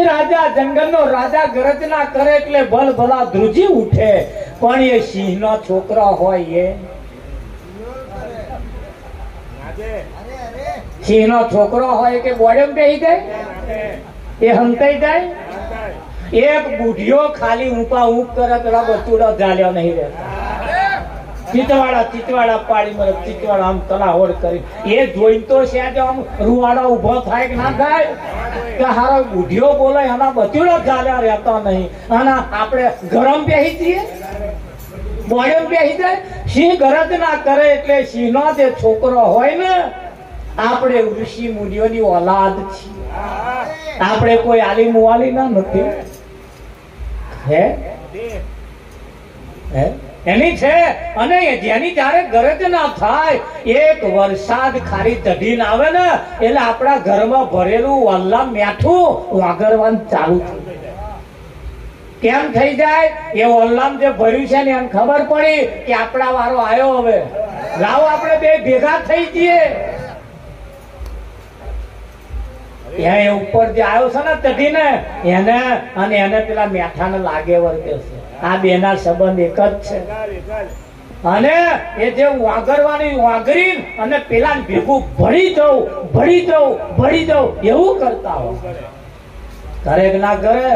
રાજા જંગલનો રાજા ગર્જના કરે એટલે ભલ ભલા ધ્રુજી ઉઠે, પણ એ સિંહનો છોકરો હોય એ સિંહનો છોકરો હોય કે બોડેમ બેહી જાય, એ હંતાઈ જાય. એક બુઢિયો ખાલી ઊંપા ઊંપ કરે પેલા બચુડો ઝાલ્યો નહીં રહેતા. ચીચવાડા પાડી મરે, ચીચવાડા આમ તલાહોડ કરી એ જોઈને તો છે આમ રૂવાડો ઉભો થાય કે ના થાય કે હારો બુઢિયો બોલે આના બચુડો ઝાલ્યા રહેતા નહીં, આના આપણે ગરમ બેહી જઈએ, બોડેમ બેહી જાય. સિંહ ગરજ ના કરે એટલે સિંહનો જે છોકરો હોય ને, આપણે ઋષિ મુનિઓની ઓલાદ છીએ, આપણે કોઈ આલી મુવાલી ના નથી. હે એની છે. અને જેની જયારે ગરજ ના થાય, એક વરસાદ ખાલી ચઢીને આવે ને એટલે આપણા ઘરમાં ભરેલું વલ્લા મેઠું વાગરવાનું ચાલુ થઈ જાય. કેમ થઈ જાય? એ વલ્લામ જે ભર્યું છે ને એમ ખબર પડી કે આપણા વારો આવ્યો, હવે લાવો આપણે બે ભેગા થઈ જઈએ. એ ઉપર જે આવ્યો છે ને ચઢીને એને અને એને પેલા મેઠાને લાગે વર્ગે છે. આ બેના સંબંધ એક જ છે. અને એ જે વાગરવાની વાગરી અને પેલા ભેગું ભળી જવું એવું કરતા હોય. કરે કે ના કરે?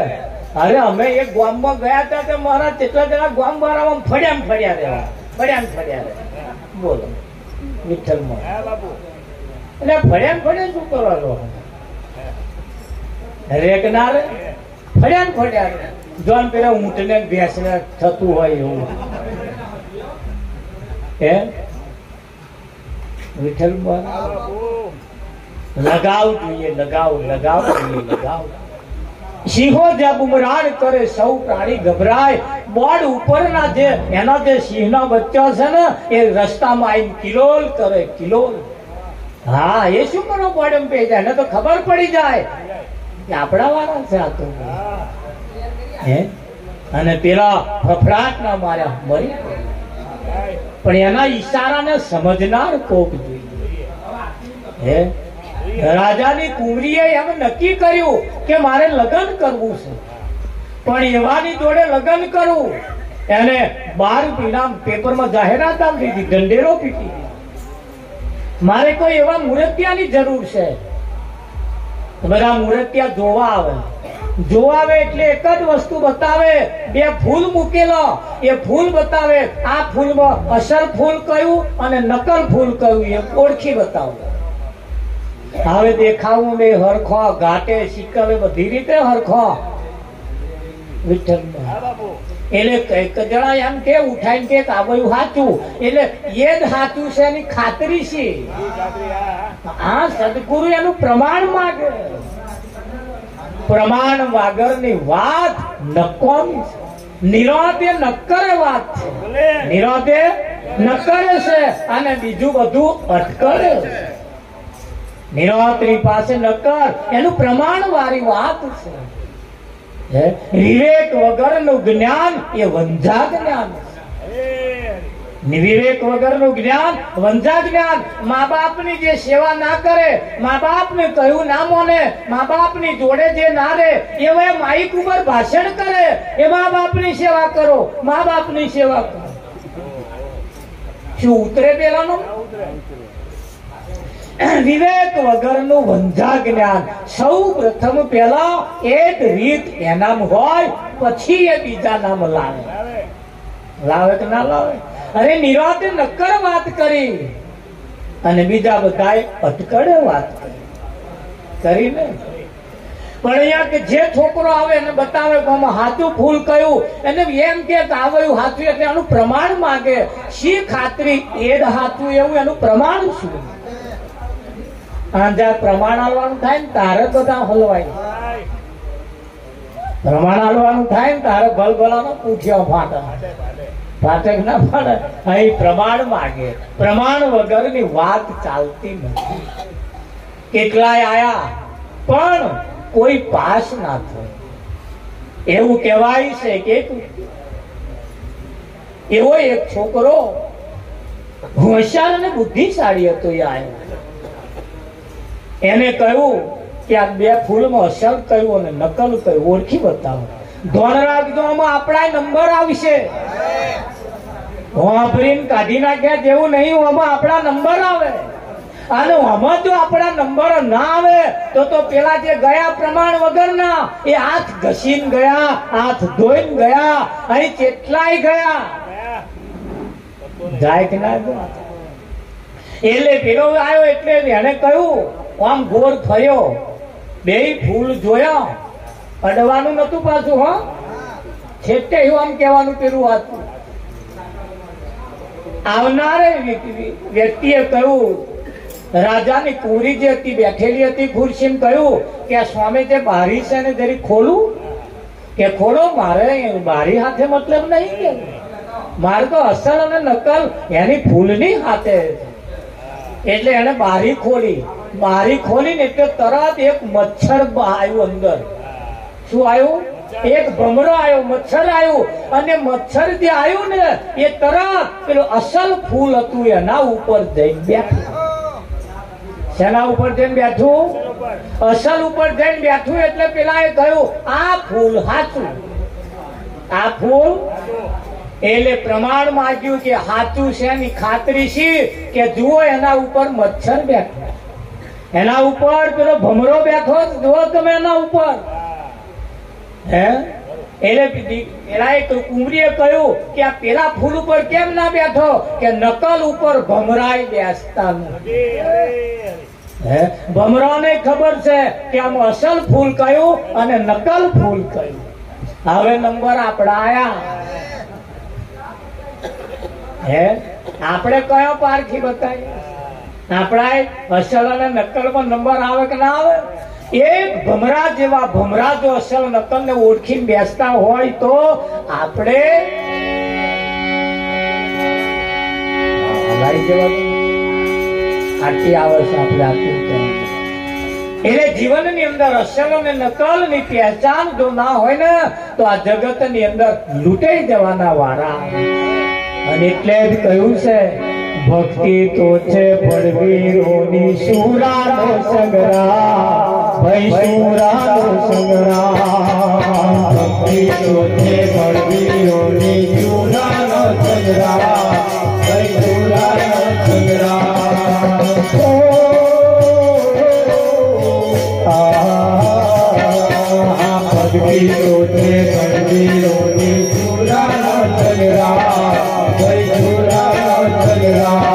અરે અમે એક ગામમાં ગયા હતા કે મારા કેટલા જણા ગામ વાળામાં ફળ્યા રહ્યા. બોલો વિઠ્ઠલમાં એટલે ફળ્યા શું કરવાનો? રેગનાર ફળ્યા જોન પેલા ઊંટને ભેંસને થતું હોય એવું. હે વિઠ્ઠલ લગાવ જોઈએ, લગાવ. સિંહો જે બુમરાણ કરે સૌ પ્રાણી ગભરાય. બોર્ડ ઉપરના જે એના જે સિંહના બચ્ચા છે ને એ રસ્તામાં આવીને કિલોલ કરે, કિલોલ. હા, એ શું કરો બોર્ડ પે જાય ને તો ખબર પડી જાય કે આપણા વાળા છે આ તો. અને પેલા ફફડાટ ના માર્યા મરી, પણ એના ઈશારાને સમજનાર કોક જોઈએ. રાજાની કુંવરીએ એમ નક્કી કર્યું કે મારે લગ્ન કરવું છે, પણ એવાની જોડે લગ્ન કરવું. એને 12 ઇનામ પેપરમાં જાહેરાત આપી દીધી, ઢંઢેરો પીટી દીધી. મારે કોઈ એવા મૂર્તિયાની જરૂર છે. બધા મૂર્તિયા જોવા આવે એટલે એક જ વસ્તુ બતાવે, 2 ફૂલ મૂકેલો, એ ફૂલ બતાવે આ ફૂલમાં અસલ ફૂલ કયું અને નકલ ફૂલ કયું એ ઓળખી બતાવે. હવે દેખાવું બે હરખો, ઘાટે શિકલે બધી રીતે હરખો. એટલે કઈક જણા એમ કે ઉઠાઈને કે કાબયું સાચું, એટલે એ જ સાચું છે એની ખાતરી છે. હા, સદગુરુ એનું પ્રમાણ માંગે. પ્રમાણ વગરની વાત નકોમી છે. નિરાતે નક્કરે વાત છે, નિરાતે નક્કરે છે અને બીજું બધું અટકરે છે. નિરાત્રી પાસે નક્કર એનું પ્રમાણ વાળી વાત છે. વિવેક વગરનું જ્ઞાન એ વંજા જ્ઞાન છે. વિવેક વગરનું જ્ઞાન વંજા જ્ઞાન. મા બાપની જે સેવા ના કરે, મા બાપને કહ્યું ના મોને, મા બાપની જોડે જે ના રહે, એવા માઈક ઉપર ભાષણ કરે એ મા બાપની સેવા કરો, મા બાપની સેવા કરો. શું ઉતરે પેલાનું? વિવેક વગરનું વંજા જ્ઞાન. સૌ પ્રથમ પેલા એક રીત એનામ હોય, પછી એ બીજા નામ લાવે કે ના લાવે? અરે નિરાતે નક્કર વાત કરી અને બીજા બધાએ અટકળે વાત કરીને. પણ અહીંયા કે જે છોકરો આવે એને બતાવે કે આમાં સાચું ફૂલ કયું, એને એમ કે આવ્યું સાચું એટલે એનું પ્રમાણ માંગે. શી ખાતરી એ જ સાચું એવું એનું પ્રમાણ શું? પ્રમાણ આલવાનું થાય ને તારે બધા હલવાય. પ્રમાણ આલવાનું થાય ને તારે ભલભલાનો પૂછ્યો ફાટક ના પડે. અહીં પ્રમાણ માંગે. પ્રમાણ વગરની વાત ચાલતી નથી. કેટલાય આયા પણ કોઈ પાસ ના થયો. એવું કહેવાય છે કે એવો એક છોકરો હોશિયાર અને બુદ્ધિશાળી હતો. એ આવ્યો, એને કહ્યું કે આ બે ફૂલમાં અસલ કયું અને નકલ કયું ઓળખી બતાવો. ધોન રાખજો, આમાં આપણા નંબર આવશે. વાપરીને કાઢી નાખ્યા જેવું નહીં, આમાં આપણા નંબર આવે. અને આમાં જો આપણા નંબર ના આવે તો પેલા જે ગયા પ્રમાણ વગરના એ હાથ ઘસીને ગયા, હાથ ધોઈને ગયા, અહીં કેટલાય ગયા જાય કે ના જાય. એટલે પેલો આવ્યો એટલે એને કહ્યું, આમ ગોળ થયો, બે ફૂલ જોયા, અડવાનું નતું પાછું. હા, છેટે આમ કહેવાનું પેલું હતું. આવનારે વ્યક્તિએ કહ્યું, રાજાની કુંવરી જે હતી બેઠેલી હતી ખુરશીમાં, કહ્યું કે આ સ્વામી જે બારી છે ને જરી ખોલું. કે ખોલો, મારે બારી હાથે મતલબ નહીં, કે મારે તો અસલ અને નકલ એની ફૂલની હાથે. એટલે એને બારી ખોલી. બારી ખોલીને એટલે તરત એક મચ્છર આવ્યું અંદર. શું આવ્યું? એક ભમરો આવ્યો, મચ્છર આવ્યું. અને મચ્છર જે આવ્યું ને એ તરત પેલું અસલ ફૂલ હતું એના ઉપર જઈને બેઠું. શેના ઉપર જઈને બેઠું? અસલ ઉપર જઈને બેઠું. એટલે પેલા એ કહ્યું, આ ફૂલ સાચું, આ ફૂલ. એટલે પ્રમાણ માંગ્યું કે સાચું છે એની ખાતરી છે કે જુઓ એના ઉપર મચ્છર બેઠો, એના ઉપર પેલો ભમરો બેઠો, જુઓ તમે એના ઉપર. હે, એટલે પેલા એક કુંવરીએ કહ્યું કે આ પેલા ફૂલ ઉપર કેમ ના બેઠો? કે નકલ ઉપર ભમરાય બેસતા નથી. હે, ભમરાને ખબર છે કે આમ અસલ ફૂલ કયું અને નકલ ફૂલ કયું. હવે નંબર આપડા આયા. હે, આપણે કયો પારખી બતાવીએ? આપણા અસલ અને નકલ માં નંબર આવે કે ના આવે? એક ભમરા જેવા ભમરા જો અસલ નકલ ને ઓળખીને બેસતા હોય તો આપણે આટલી આવે છે. આપણે આટલી એટલે જીવનની અંદર અસલ અને નકલ ની પહેચાન જો ના હોય ને તો આ જગત ની અંદર લૂંટાઈ જવાના વાળા. અને એટલે જ કહ્યું છે, ભક્તિ તો છે પડવીરોની સુરાનો સંગ્રામ, ભાઈ સુરાનો સંગ્રામ. ભક્તિ તો છે પડવીરોની સુરાનો સંગ્રામ, ભાઈ સુરાનો સંગ્રામ. ભક્તિ તો છે પડવીરોની સુરાનો સંગ્રામ, ભાઈ સુરાનો સંગ્રામ.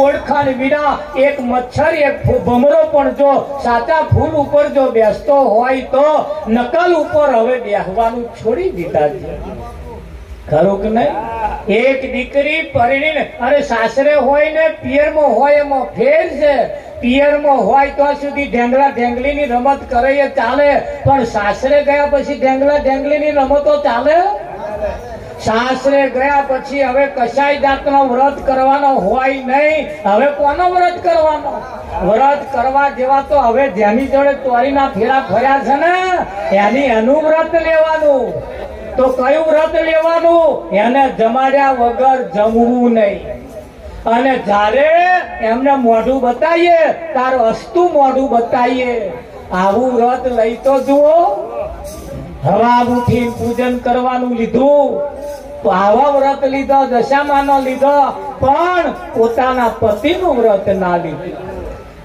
ઓળખાણ વિના એક મચ્છર એક ભમરો પણ જો સાચા ફૂલ ઉપર જો બેસતો હોય તો નકલ ઉપર હવે બેસવાનું છોડી દીધા છે. ખરું કે નહીં? એક દીકરી પરણીને અરે સાસરે હોય ને પિયરમાં હોય એમાં ફેર છે. પિયરમાં હોય તો સુધી ઢેંગલા ઢેંગલી ની રમત કરે એ ચાલે, પણ સાસરે ગયા પછી ઢેંગલા ઢેંગલી ની રમતો ચાલે? સાસરે ગયા પછી હવે કશાય જાતનો વ્રત કરવાનો હોય નહીં. હવે કોનો વ્રત કરવાનો? વ્રત કરવા જેવા તો હવે જેની જોડે ચોરીના ફેરા ફર્યા છે ને એનું વ્રત લેવાનું. તો કયું વ્રત લેવાનું? એને જમાડ્યા વગર જમવું નહીં. અને જ્યારે એમને મોઢું બતાવીએ તાર અસ્તુ મોઢું બતાવીએ. આવું વ્રત લઈ તો જુઓ. હવા ઉઠી પૂજન કરવાનું લીધું, આવા વ્રત લીધો, દશામાનો લીધો, પણ પોતાના પતિનું વ્રત ના લીધું.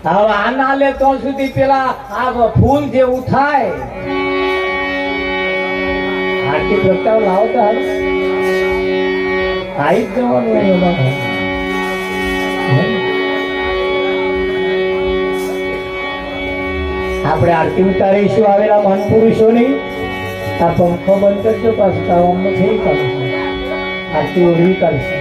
હવે આ ના લે તો સુધી પેલા આ ફૂલ જેવું થાય. આરતી પ્રસ્તાવ લાવો તો હાલ આવી જ જવાનું એમાં. આપણે આરતી ઉતારીશું આવેલા મહાન પુરુષોની. આ પંખો બંધ કરજો, પાછું તાવમાં થઈ કાઢશે. આરતી ઓળવી કાઢશે.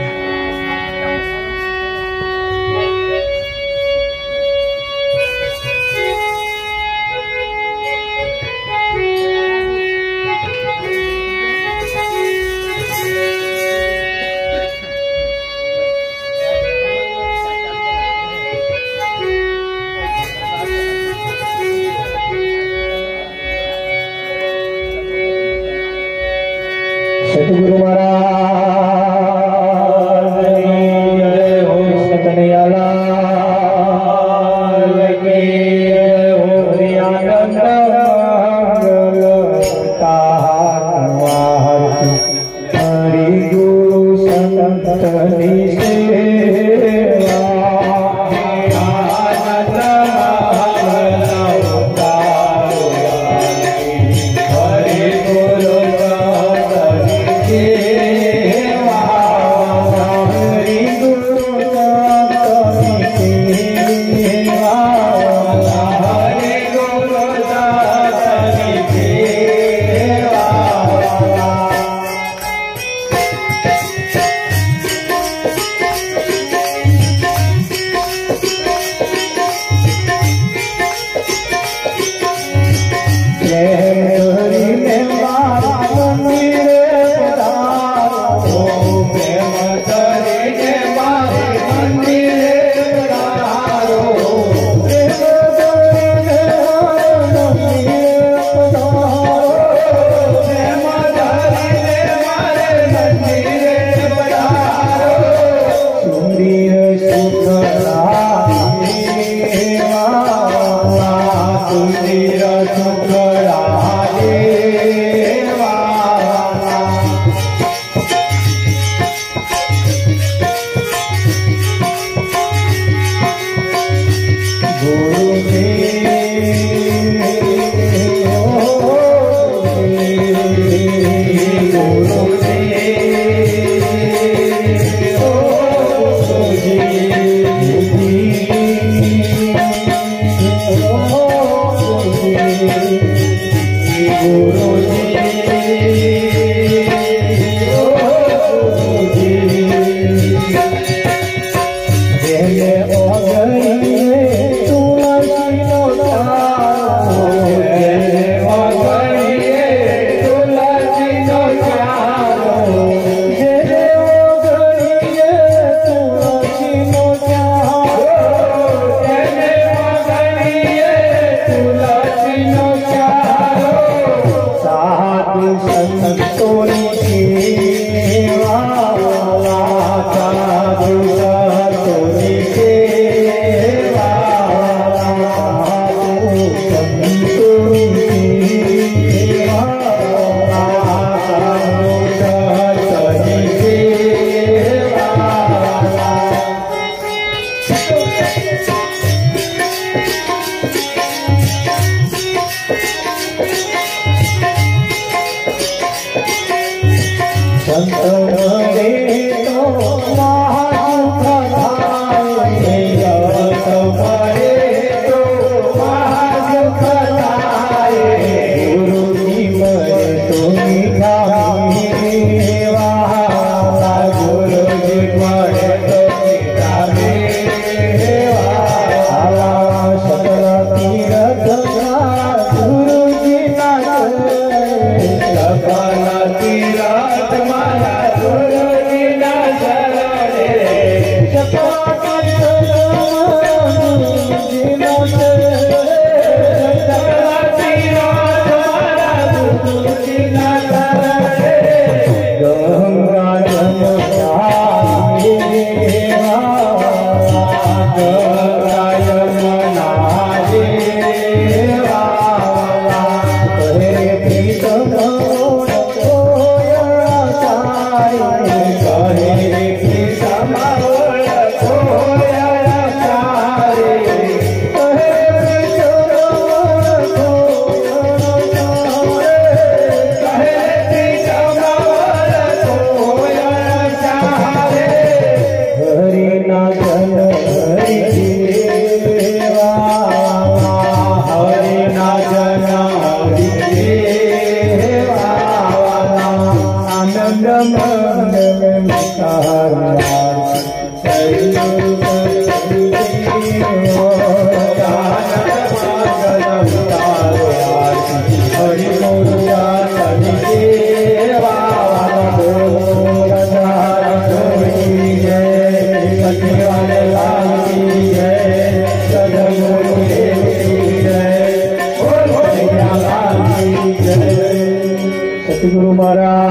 सतगुरु महाराज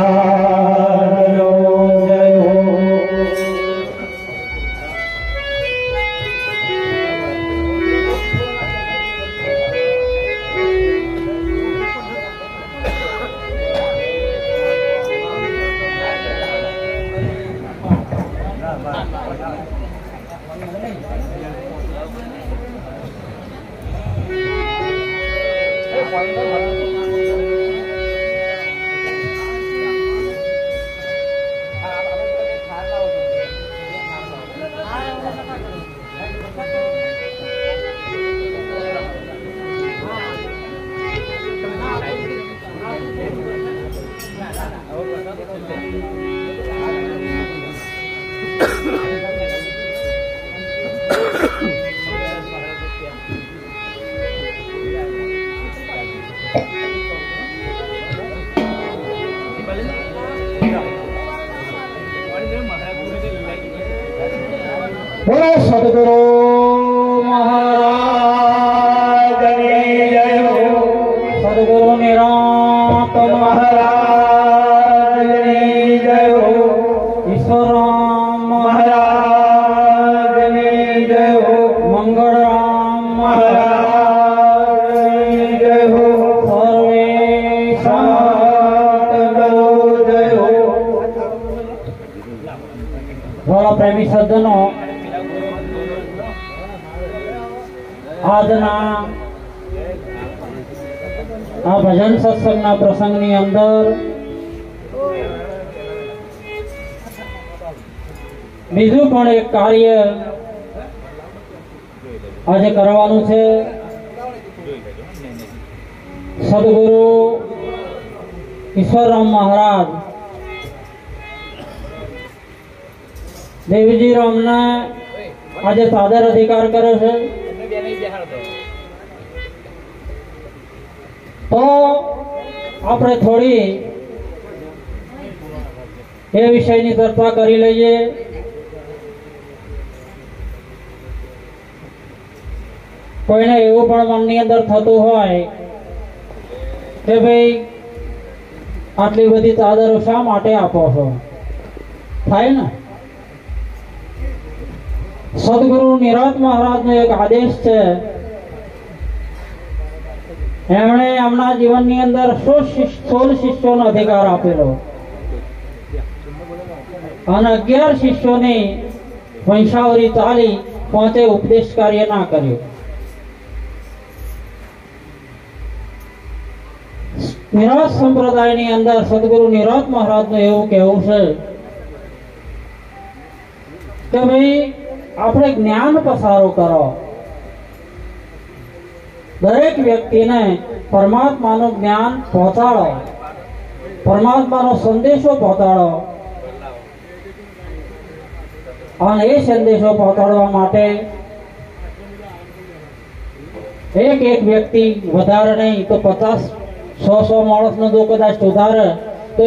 जय हो। बोलो सदगुरु महाराज की जय हो। सदगुरु निरांत महाराज की जय हो। ईश्वर राम महाराज की जय हो। मंगल राम महाराज की जय हो। सर्वे सतगुरु जय हो। बोलो प्रेमी सज्जनों, આજના આ ભજન સત્સંગના પ્રસંગની અંદર બીજું પણ એક કાર્ય આજે કરવાનું છે। સદગુરુ ઈશ્વરરામ મહારાજ દેવજી રામને આજે સાદર અધિકાર કર્યો છે। તો આપણે થોડી એ વિષયની ચર્ચા કરી લઈએ। કોઈને એવું પણ મનની અંદર થતું હોય કે ભાઈ આટલી બધી ચાદરો શા માટે આપો છો, થાય ને। સદગુરુ નિરાંત મહારાજનો એક આદેશ છે। એમણે એમના જીવનની અંદર 16 શિષ્યોનો અધિકાર આપેલો અને 11 શિષ્યોની વંશાવળી ચાલી, 5 ઉપદેશ કાર્ય ના કર્યું। નિરાંત સંપ્રદાયની અંદર સદગુરુ નિરાંત મહારાજનું એવું કહેવું છે કે ભાઈ આપણે જ્ઞાન પસારો કરો, દરેક વ્યક્તિને પરમાત્માનું જ્ઞાન પહોંચાડો, પરમાત્માનો સંદેશો પહોંચાડો અને એ સંદેશો પહોંચાડવા માટે એક વ્યક્તિ વધારે નહીં તો 50-100 માણસનો જો કદાચ સુધારે તો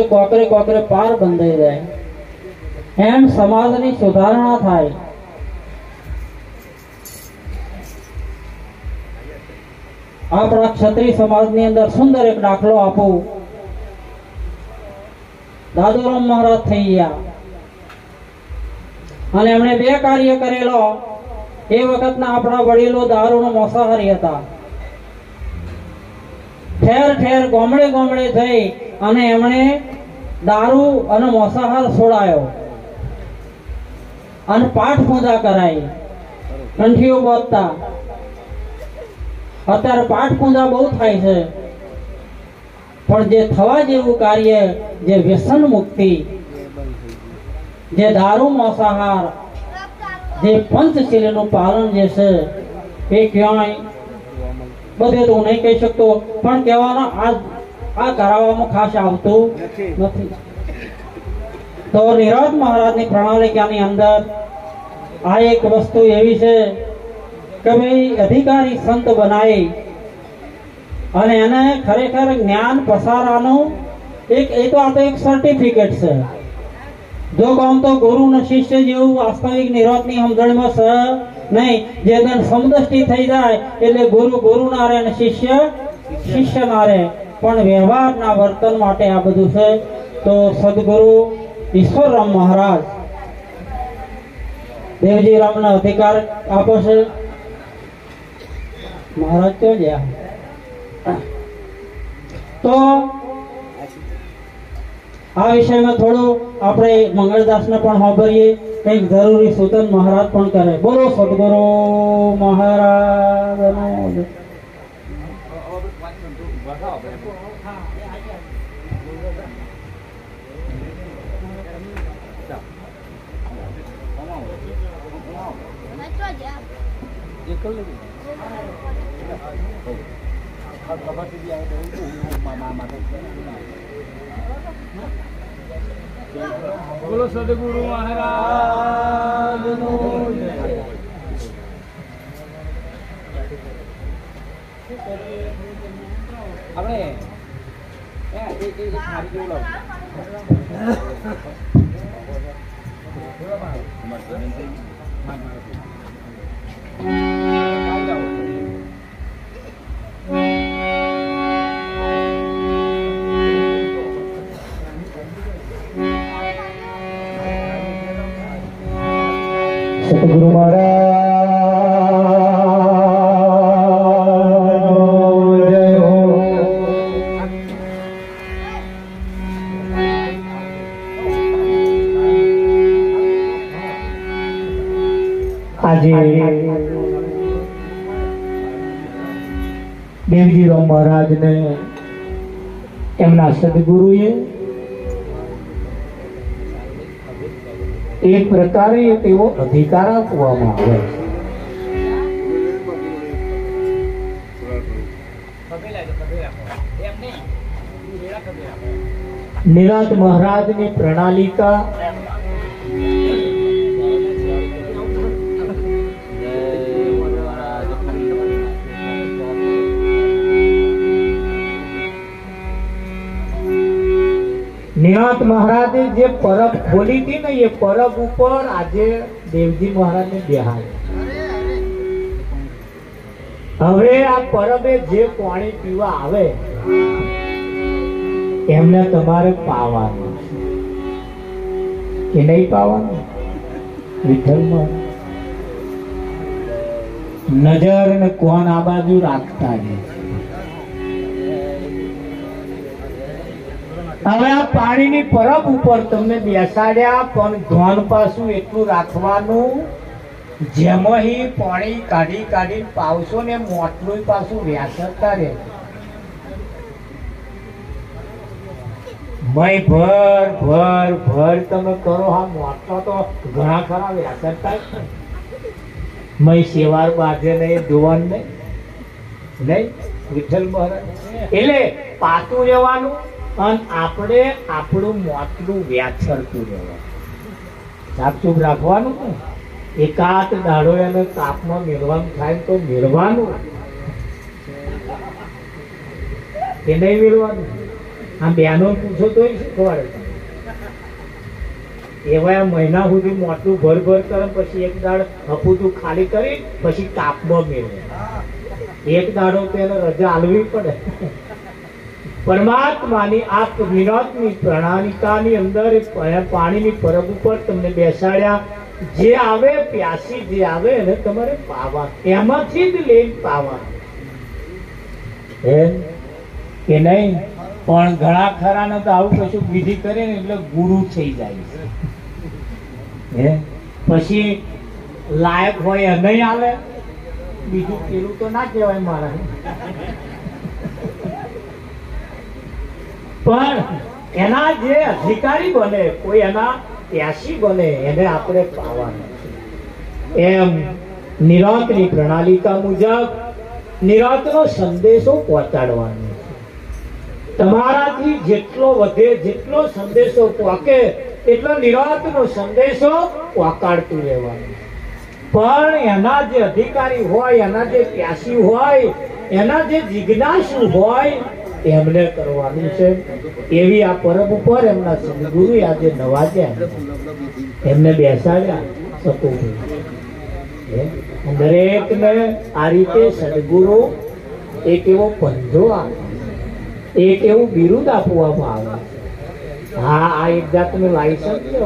કોકરે પાર બંધાઈ જાય। એમ સમાજની સુધારણા થાય। આપણા ક્ષત્રિય સમાજની અંદર સુંદર એક દાખલો આપું। દાદુરામ મહારાજ થઈ ગયા, અને એમણે બે કાર્ય કરેલો. એ વખતના આપણા વડીલો દારૂનો મોસાહારી હતા. ઠેર ઠેર ગામડે ગામડે જઈ અને એમણે દારૂ અને મોસાહાર છોડાયો અને પાઠ પૂજા કરાઈ, કંઠીઓ બોલતા. અત્યારે પાઠ પૂજા બહુ થાય છે, પણ જે થવા જેવું કાર્ય, જે વ્યસન મુક્તિ, જે દારૂ મોસાહાર, જે પંચશીલનું પાલન જે છે એ ક્યાંય બધે તો હું નહીં કહી શકતો, પણ કહેવાનો આ કરાવવામાં ખાસ આવતું નથી. તો નિરજ મહારાજની પ્રણાલિકાની અંદર આ એક વસ્તુ એવી છે કે ભાઈ અધિકારી સંત બનાવી અને એને ખરેખર જ્ઞાન પસારવાનું એક સર્ટિફિકેટ છે. જો કામ તો ગુરુ ને શિષ્ય જેવું વાસ્તવિક નિરજની સમજણમાં છે નહીં. જે દન સમદષ્ટિ થઈ જાય એટલે ગુરુ ના રહે અને શિષ્ય ના રહે. પણ વ્યવહારના વર્તન માટે આ બધું છે. તો સદગુરુ ઈશ્વરરામ મહારાજ દેવજી રામને અધિકાર આપો છે. મહારાજ ક્યાં ગયા? તો આ વિષયમાં થોડું આપણે મંગળદાસને પણ સાંભળીએ, કંઈક જરૂરી સૂચન મહારાજ પણ કરે. બોલો સદગુરુ મહારાજ. બોલો સદગુરુ મહારાજ નો જય. આપણે સતગુરુ મહારાજ જય હો. આજે દેવજીરામ મહારાજને એમના સદગુરુએ એક પ્રકારે તેવો અધિકાર આપવામાં આવે છે. નિરાત મહારાજની પ્રણાલિકા નિરાત મહારાજે જે પરબ ખોલી હતી ને, એ પરબ ઉપર આજે દેવજી મહારાજને બેહાડે. હવે આ પરબે જે પાણી પીવા આવે એમને તમારે પાવાનું કે નહીં પાવાનું? વિઠ્ઠલમાં નજર ને કોણ આ બાજુ રાખતા છે. હવે આ પાણીની પરબ ઉપર તમને બેસાડ્યા, પણ ધ્યાન પાછું એટલું રાખવાનું, જેમાં પાણી કાઢી કાઢી પાવશો ને મોટલું પાછું વ્યાસરતા રહે. મય ભર ભર ભર તમે કરો. હા, મોટલો તો ઘણા ખરા વ્યાસરતા મય સેવાર બાજે નહીં, ધોવાન નહીં. વિઠ્ઠલ મહારાજ એટલે પાતું રહેવાનું અને આપણે આપણું મોટલું વ્યાછરતું રહેવાનું, સાફસૂફ રાખવાનું. એકાદ દાડો એને તાપમાં મેળવાનું થાય તો મેળવાનું કે નહીં મેળવાનું. આ બેનો પૂછો તો શીખવાડે. એવા મહિના સુધી મોટલું ભર ભર કરે, પછી એક દાડ હપુતું ખાલી કરી પછી તાપમાં મેળવે. એક દાડો તો એને રજા આલવી પડે. પરમાત્માની આ વિનોદની પ્રણાલિકાની અંદર પાણીની પરબ ઉપર તમને બેસાડ્યા, જે આવે પ્યાસી જે આવે એને તમારે પાવા, એમાંથી જ લઈને પાવા, એમ કે નહીં? પણ ઘણા ખરા ને તો આવું કશું વિધિ કરે ને એટલે ગુરુ થઈ જાય હે, પછી લાયક હોય એ નહીં આવે, બીજું પેલું તો ના કહેવાય મારા, પણ એના જે અધિકારી બને, કોઈ એના ત્યાસી બને, એને આપણે પાવાના. એમ નિરાંતની પ્રણાલિકા મુજબ નિરાંતનો સંદેશો પહોંચાડવાનો. તમારાથી જેટલો વધે, જેટલો સંદેશો પહોંચે એટલો નિરાંતનો સંદેશો પહોંચાડતું રહેવાનું. પણ એના જે અધિકારી હોય, એના જે ત્યાસી હોય, એના જે જિજ્ઞાસુ હોય એમને કરવાનું છે. એવી આ પરબ ઉપર એમના સદગુરુ આજે નવાજ્યા, એમને બેસાડ્યા સપોભાઈ. દરેકને આ રીતે સદગુરુ એક એવો પંજો આપે, એક એવું બિરુદ આપવામાં આવે. હા, આ એક જાતનું લાયસન્સ છે,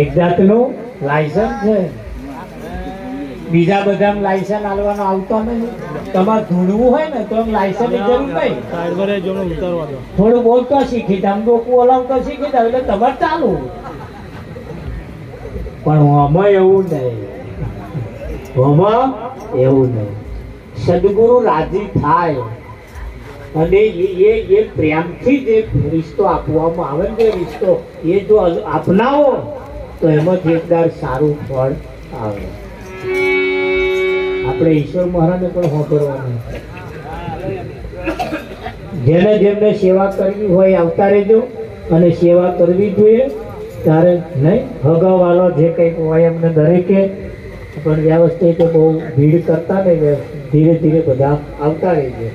એક જાતનું લાયસન્સ છે. બીજા બધા લાયસન્સ આલવાનો આવતો નહીં. તમારે ધૂણવું હોય ને તો લાયસન્સ ની જરૂર નહીં, થોડું બોલતો શીખી જાવ, ડોકું ઓલાવતો શીખી જાવ એટલે તમારે ચાલુ. પણ આમાં એવું નહીં, આમાં એવું નહીં. સદગુરુ રાજી થાય અને એ પ્રેમથી જે રિશ્તો આપવામાં આવે ને, જે રિશ્તો એ જો અપનાવો તો એમાંથી એકદાર સારું ફળ આવે. આપણે ઈશ્વર મહારાજને પણ સાંભળવાનું. જેને જેમને સેવા કરવી હોય આવતા રહેજો, અને સેવા કરવી જોઈએ ત્યારે નહીં. હગાવાલો જે કંઈક હોય એમને દરેકે પણ વ્યવસ્થિત બહુ ભીડ કરતા નહીં, ધીરે ધીરે બધા આવતા રહેજો.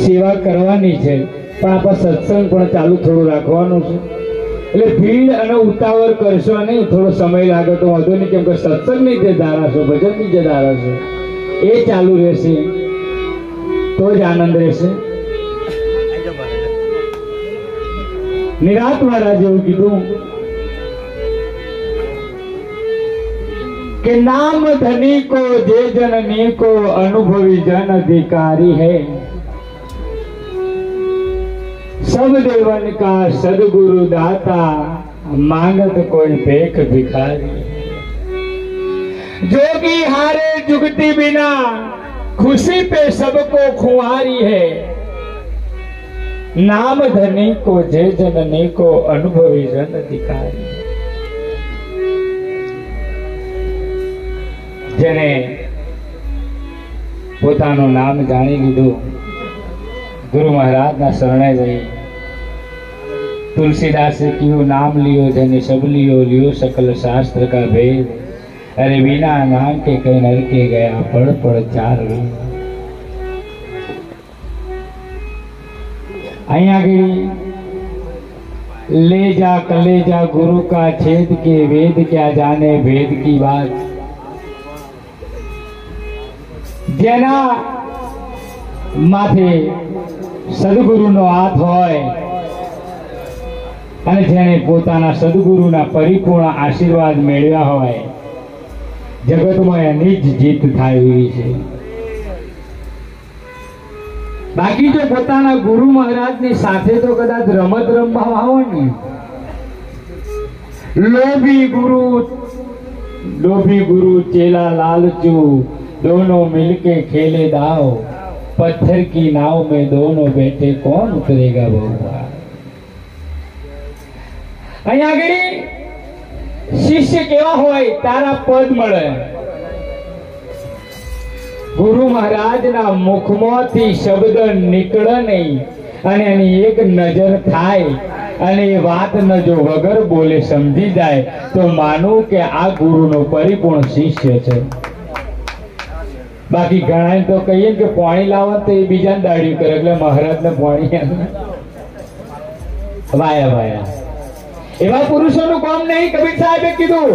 સેવા કરવાની છે, પણ આપણે સત્સંગ પણ ચાલુ થોડું રાખવાનું છે. એટલે ભીડ અને ઉતાવળ કરશો નહીં, થોડો સમય લાગે તો વાંધો નહીં, કેમ કે સત્સંગની જે ધારા છે, ભજનની જે ધારા છે એ ચાલુ રહેશે તો જ આનંદ રહેશે. નિરાત મહારાજ એવું કીધું કે नाम धनी को जे जननी को अनुभवी जन अधिकारी है, सब देवन का सदगुरु दाता मांगत कोई पेख भिखारी, जोगी हारे जुगती बिना खुशी पे सबको खुआरी है, नाम धनी को जे जननी को अनुभवी जन अधिकारी. જેને પોતાનું નામ જાણી લીધું, ગુરુ મહારાજના શરણે જઈ तुलसीदास क्यों नाम लियो जने सब लियो, लियो सकल शास्त्र का भेद, अरे बिना नाम के कई नर के गया पड़ पड़ चार. અહીંયા આગળ ले जा कलेजा गुरु का छेद के वेद क्या जाने वेद की बात। જેના માથે સદગુરુનો હાથ હોય અને જેણે પોતાના સદગુરુના પરિપૂર્ણ આશીર્વાદ મેળવ્યા હોય, જગતમાં એની જ જીત થાય એવી છે। બાકી જો પોતાના ગુરુ મહારાજની સાથે તો કદાચ રમત રમવા આવો ને, लोभी गुरु चेला लालचू दोनों मिलके खेले दाव, पत्थर की नाव में दोनों बैठे कौन उतरेगा बउआ। અહીંયા આગળ શિષ્ય કેવા હોય તારા પદ મળે। ગુરુ મહારાજના મુખમાંથી શબ્દ નીકળે નહીં અને એની એક નજર થાય અને એ વાત ન જો વગર બોલે સમજી જાય તો માનું કે આ ગુરુનો પરિપૂર્ણ શિષ્ય છે। બાકી ઘણા તો કહીએ કે પાણી લાવો તો એ બીજાને દાડ્યું કરે એટલે મહારાજને પાણી વાયા વાયા। એવા પુરુષોનું કામ નહીં, કબીર સાહેબે કીધું।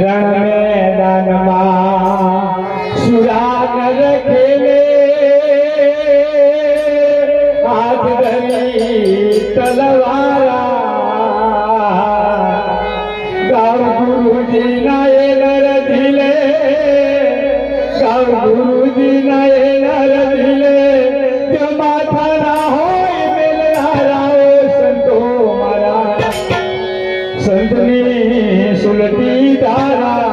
રણ મેદાનમાં સુરાગર ખેલે, હાથ ધરી તલવારા, ગાવ ગુરુજી ના એ નર ધીલે, ગાવ ગુરુજી ના એ નર ધીલે, જો માથા ના હોય મેલનારાઓ સંતો મારા, સંતની સુલટી ધારા।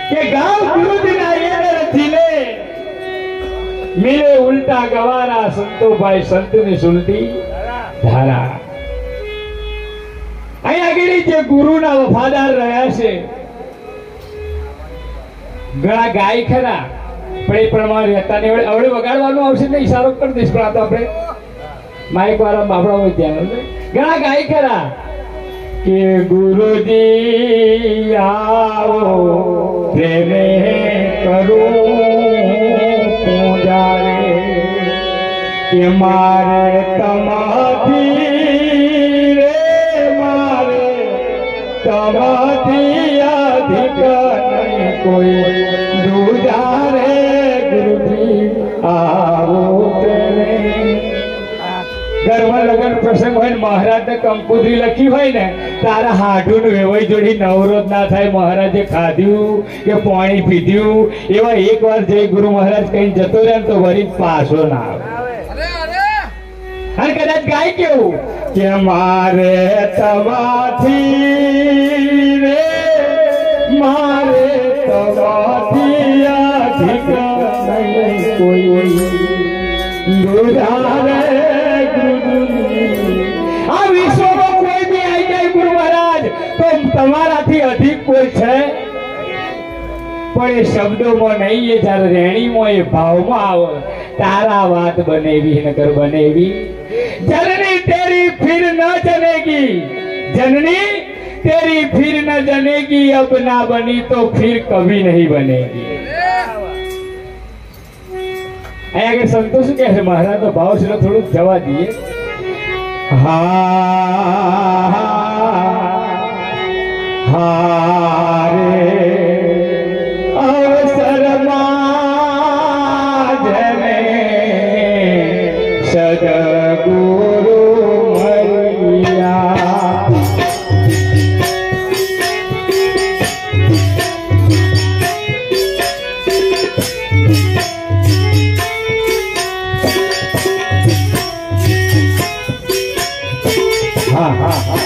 કે ગાવ ગુરુજી ના એ નર ધીલે, मिले उल्टा गवारा, संतो भाई संत ने सुलटी धारा। અહીં આગળ જે ગુરુના વફાદાર રહ્યા છે ઘણા ગાય ખરા, પણ એ પ્રમાણે રહેતા ને હવે વગાડવાનું આવશે ને ઈશારો કરી દઈશ, પણ આ તો આપણે માઇક વાળા બાપડા હોય ત્યાં ઘણા ગાય ખરા કે ગુરુજી આવો પ્રેમે કરું કે મારે તમાથી રે, મારે તમાથી અધિક નહીં કોઈ દૂજા રે, ગુરુજી આવો તેને। ઘરમાં લગ્ન પ્રસંગ હોય ને મહારાજને કંકુત્રી લખી હોય ને તારા હાડું વેવાઈ જોડી નવરોજ ના થાય, મહારાજે ખાધ્યું કે પાણી પીધ્યું એવા એક વાર જય ગુરુ મહારાજ કઈ જતો રહે તો વળી પાછો ના આવે। અને કદાચ ગાય કેવું કે મારે તમાથી રે, મારે તમાથી અધિક નહીં કોઈ દૂજા રે, આ વિશ્વમાં કોઈ બી આવી જાય ગુરુ મહારાજ તો તમારાથી અધિક કોઈ છે, પણ એ શબ્દોમાં નહીં, એ જયારે રેણીમાં એ ભાવમાં આવે તારા વાત બનેવી નકર બનેવી। जननी तेरी फिर न जनेगी, जननी तेरी फिर न जनेगी, अब ना बनी तो फिर कभी नहीं बनेगी। अगर संतोष के महाराज तो भाव से थोड़ा जवा दिए। हारे अवसर माजने सदगुरु मरिया। हाँ हाँ हाँ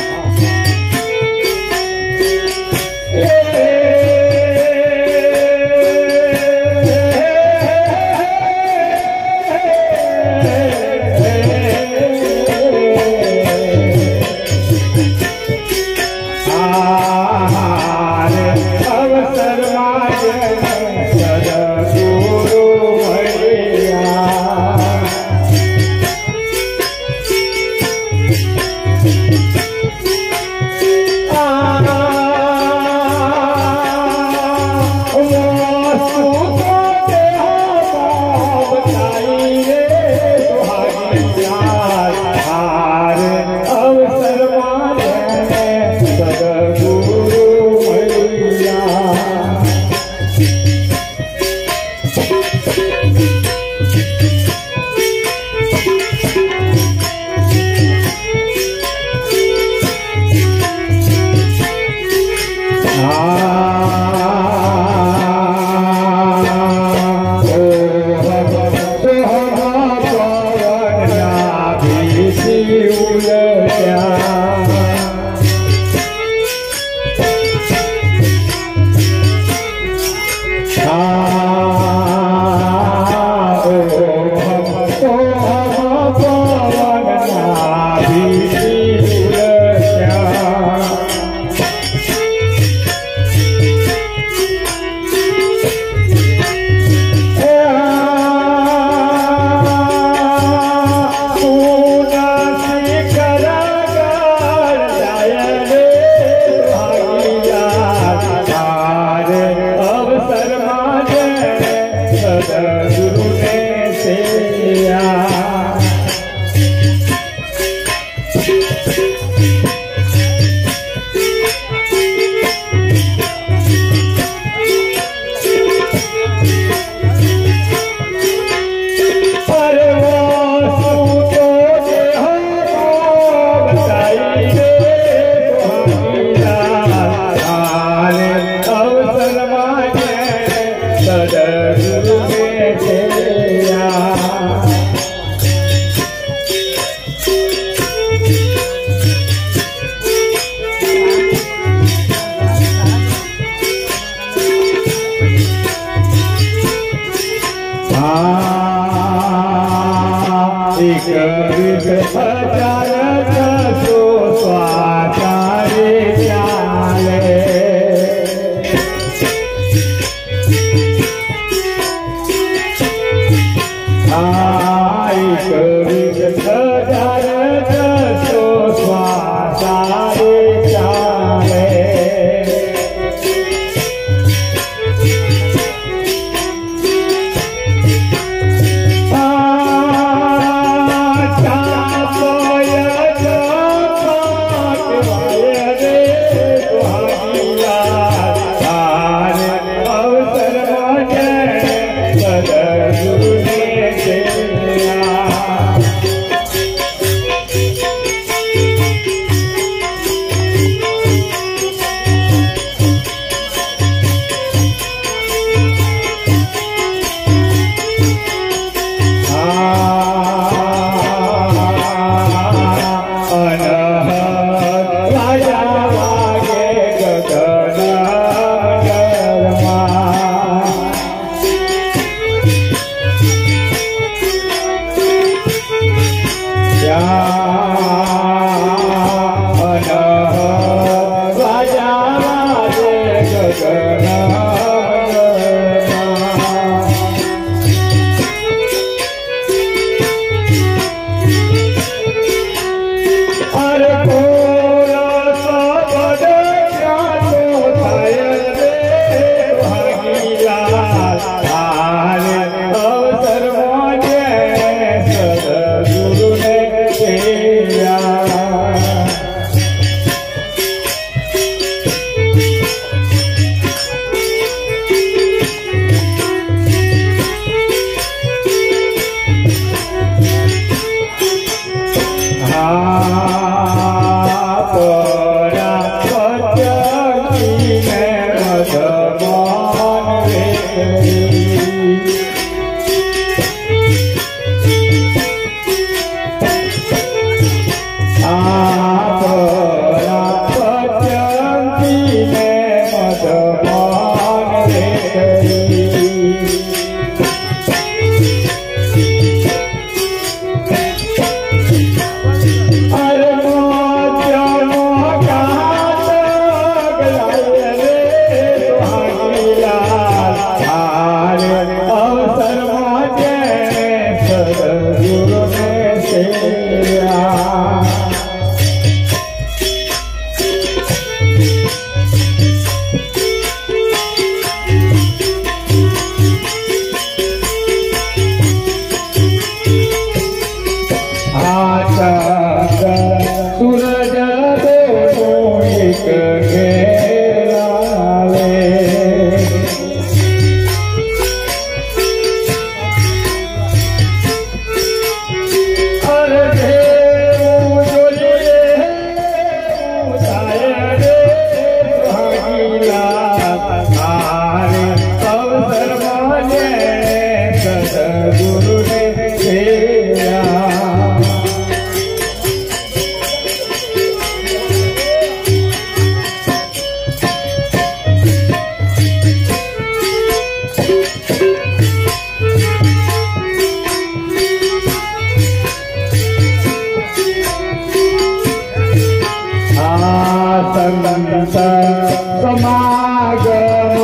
સમાગમ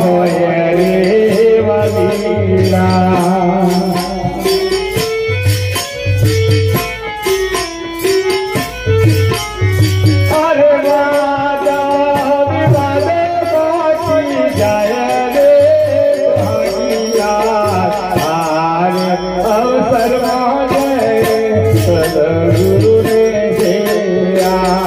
હોય રે વલીલા અરે વાદા વિવાદે કાઢી જાય રે ભાગિયા અવસરમાં સદગુરુ ને દેયા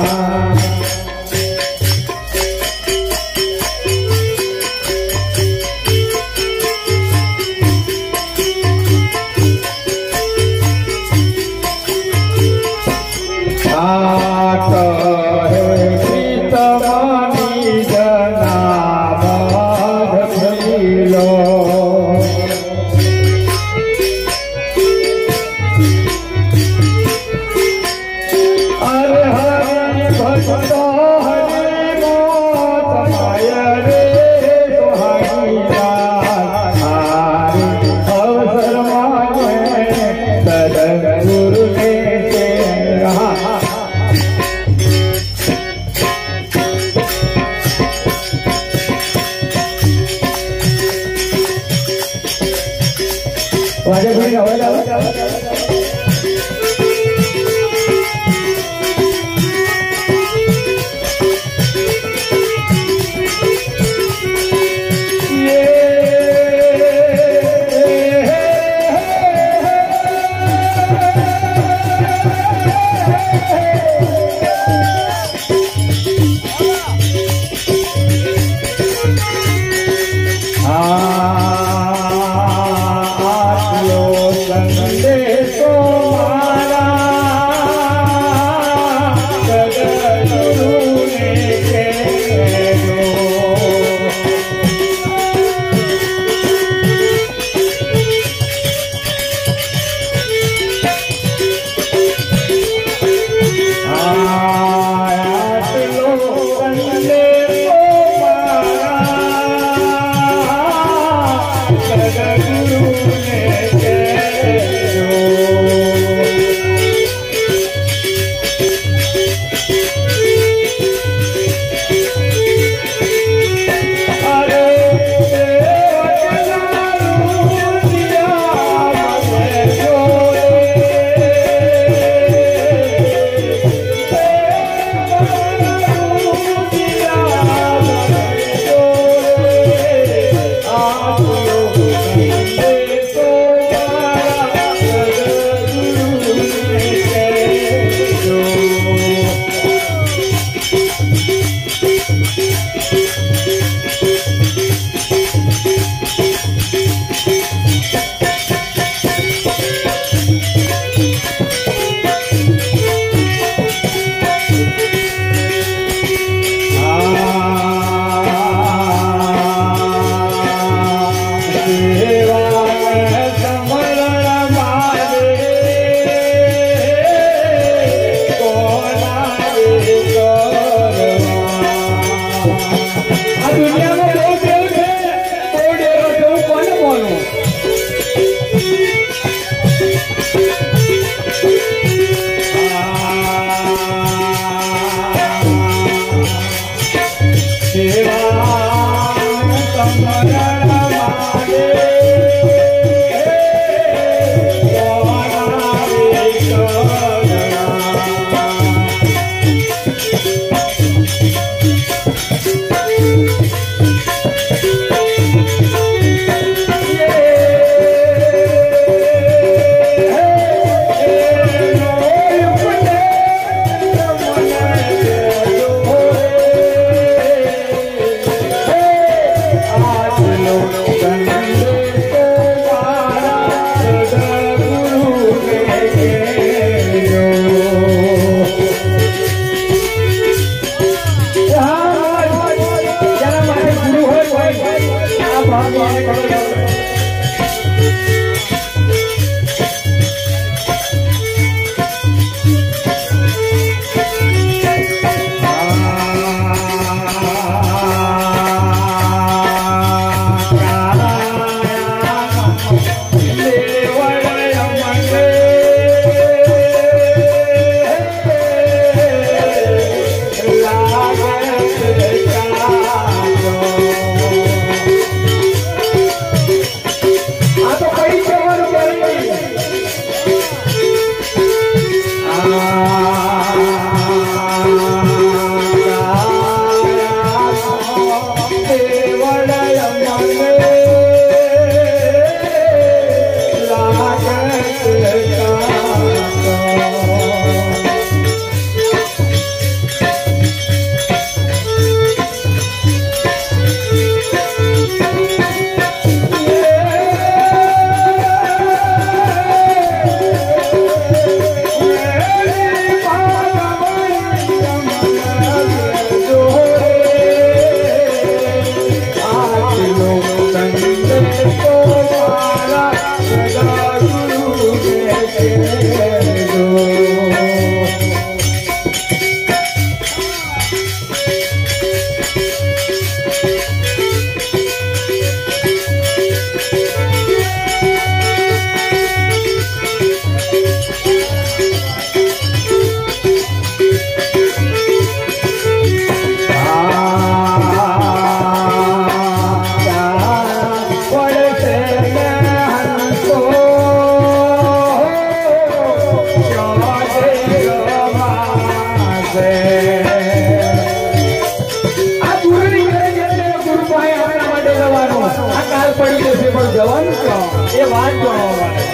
એ વાત જાણવા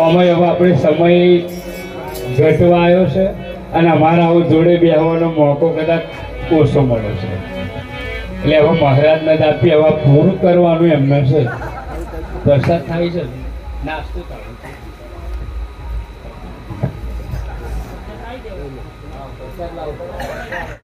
અમે હવે આપણે સમય ઘટવા આવ્યો છે અને અમારા આવું જોડે બેસવાનો મોકો કદાચ ઓછો મળ્યો છે, એટલે હવે મહારાજને આપી હવે પૂરું કરવાનું એમને છે. પ્રસાદ થાય છે, નાસ્તો થાય છે.